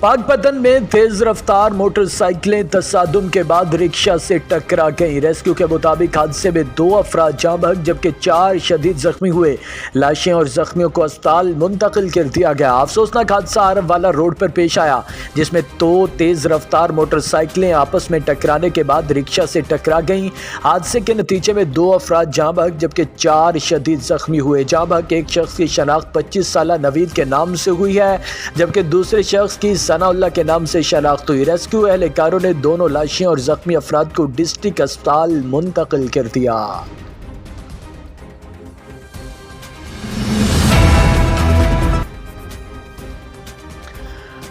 پاک پتن میں تیز رفتار موٹر سائیکلیں تصادم کے بعد رکشہ سے ٹکرا گئیں۔ ریسکیو کے مطابق حادثے میں 2 افراد جاں بحق جبکہ 4 شدید زخمی ہوئے۔ لاشیں اور زخمیوں کو اسپتال منتقل کر دیا گیا۔ افسوسناک حادثہ عرب والا روڈ پر پیش آیا جس میں 2 تیز رفتار موٹر سائیکلیں آپس میں ٹکرانے کے بعد رکشہ سے ٹکرا گئیں۔ حادثے کے نتیجے میں 2 افراد جاں بحق جبکہ 4 شدید زخمی ہوئے۔ جاں بحق ایک شخص کی شناخت 25 سالہ نوید کے نام سے ہوئی ہے جبکہ دوسرے شخص کی ثناء اللہ کے نام سے شناخت ہوئی۔ ریسکیو اہلکاروں نے دونوں لاشیں اور زخمی افراد کو ڈسٹرکٹ اسپتال منتقل کر دیا۔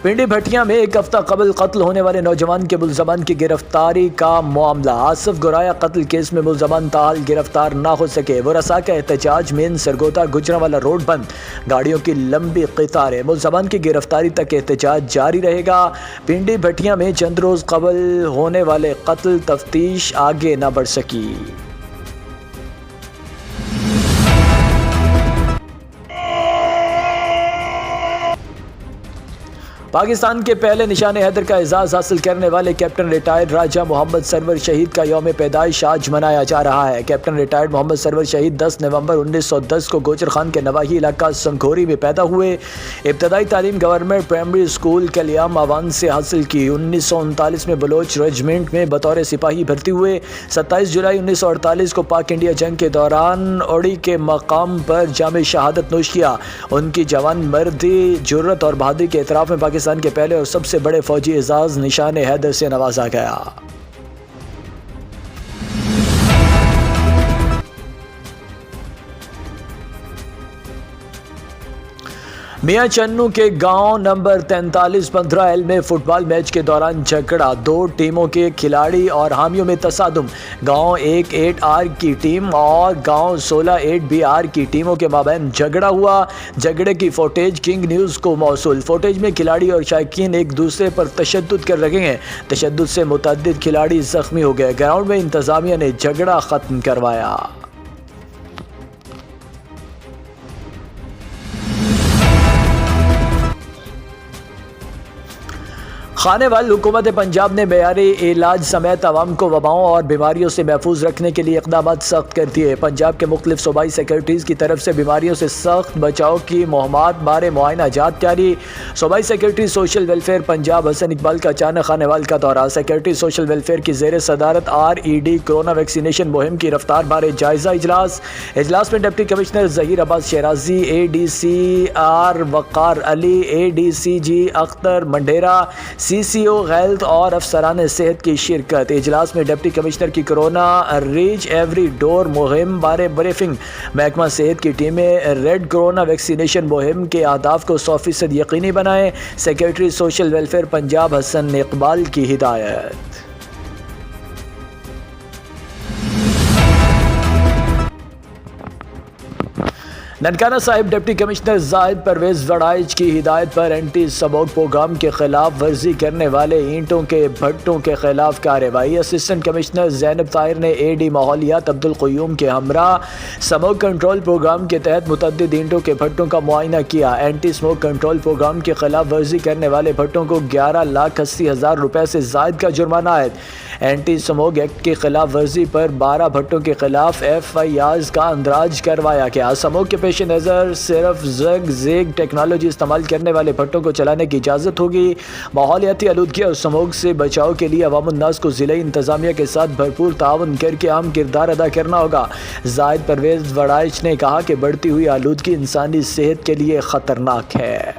پنڈی بھٹیاں میں ایک ہفتہ قبل قتل ہونے والے نوجوان کے ملزمان کی گرفتاری کا معاملہ۔ آصف گورایا قتل کیس میں ملزمان تاحال گرفتار نہ ہو سکے۔ ورثاء کا احتجاج، مین سرگودا گجرانوالہ روڈ بند، گاڑیوں کی لمبی قطاریں۔ ملزمان کی گرفتاری تک احتجاج جاری رہے گا۔ پنڈی بھٹیاں میں چند روز قبل ہونے والے قتل تفتیش آگے نہ بڑھ سکی۔ پاکستان کے پہلے نشان حیدر کا اعزاز حاصل کرنے والے کیپٹن ریٹائرڈ راجہ محمد سرور شہید کا یوم پیدائش آج منایا جا رہا ہے۔ کیپٹن ریٹائرڈ محمد سرور شہید 10 نومبر 1910 کو گوجر خان کے نواحی علاقہ سنگھوری میں پیدا ہوئے۔ ابتدائی تعلیم گورنمنٹ پرائمری اسکول کلیام آوان سے حاصل کی۔ 1939 میں بلوچ ریجمنٹ میں بطور سپاہی بھرتی ہوئے۔ 27 جولائی 1948 کو پاک انڈیا جنگ کے دوران اوڑی کے مقام پر جام شہادت نوش کیا۔ ان کی جوان مردی، جرت اور بہادری کے اعتراف میں پاکستان کے پہلے اور سب سے بڑے فوجی اعزاز نشان حیدر سے نوازا گیا۔ میاں چنو کے گاؤں نمبر 4315 میں فٹ بال میچ کے دوران جھگڑا، 2 ٹیموں کے کھلاڑی اور حامیوں میں تصادم۔ گاؤں 18R کی ٹیم اور گاؤں 16-8BR کی ٹیموں کے مابین جھگڑا ہوا۔ جھگڑے کی فوٹیج کنگ نیوز کو موصول۔ فوٹیج میں کھلاڑی اور شائقین ایک دوسرے پر تشدد کر رہے ہیں۔ تشدد سے متعدد کھلاڑی زخمی ہو گئے۔ گراؤنڈ میں انتظامیہ نے جھگڑا ختم کروایا۔ خانے وال حکومت پنجاب نے معیاری علاج سمیت عوام کو وباؤں اور بیماریوں سے محفوظ رکھنے کے لیے اقدامات سخت کر دیے۔ پنجاب کے مختلف صوبائی سیکرٹریز کی طرف سے بیماریوں سے سخت بچاؤ کی مہمات بارے معائنہ جات جاری۔ صوبائی سیکرٹری سوشل ویلفیئر پنجاب حسن اقبال کا اچانک خانے وال کا دورہ۔ سیکرٹری سوشل ویلفیئر کی زیر صدارت RED کورونا ویکسینیشن مہم کی رفتار بارے جائزہ اجلاس۔ اجلاس میں ڈپٹی کمشنر ظہیر عباس شیرازی، ADCR وقار علی، ADCG اختر منڈیرا، CCO ہیلتھ اور افسران صحت کی شرکت۔ اجلاس میں ڈپٹی کمشنر کی کورونا ریچ ایوری ڈور مہم بارے بریفنگ۔ محکمہ صحت کی ٹیمیں ریڈ کورونا ویکسینیشن مہم کے اہداف کو 100% یقینی بنائیں۔ سیکرٹری سوشل ویلفیئر پنجاب حسن اقبال کی ہدایت۔ ننکانہ صاحب ڈپٹی کمشنر زاہد پرویز وڑائچ کی ہدایت پر اینٹی سموگ پروگرام کے خلاف ورزی کرنے والے اینٹوں کے بھٹوں کے خلاف کارروائی۔ اسسٹنٹ کمشنر زینب طاہر نے AD ماحولیات عبدالقیوم کے ہمراہ سموگ کنٹرول پروگرام کے تحت متعدد اینٹوں کے بھٹوں کا معائنہ کیا۔ اینٹی سموگ کنٹرول پروگرام کے خلاف ورزی کرنے والے بھٹوں کو 11,80,000 روپے سے زائد کا جرمانہ عائد۔ اینٹی سموگ ایکٹ کی خلاف ورزی پر 12 بھٹوں کے خلاف FIRs کا اندراج کروایا گیا۔ سموگ کے پیش نظر صرف زیگ ٹیکنالوجی استعمال کرنے والے بھٹوں کو چلانے کی اجازت ہوگی۔ ماحولیاتی آلودگی اور سموگ سے بچاؤ کے لیے عوام الناس کو ضلعی انتظامیہ کے ساتھ بھرپور تعاون کر کے اہم کردار ادا کرنا ہوگا۔ زاہد پرویز وڑائچ نے کہا کہ بڑھتی ہوئی آلودگی انسانی صحت کے لیے خطرناک ہے۔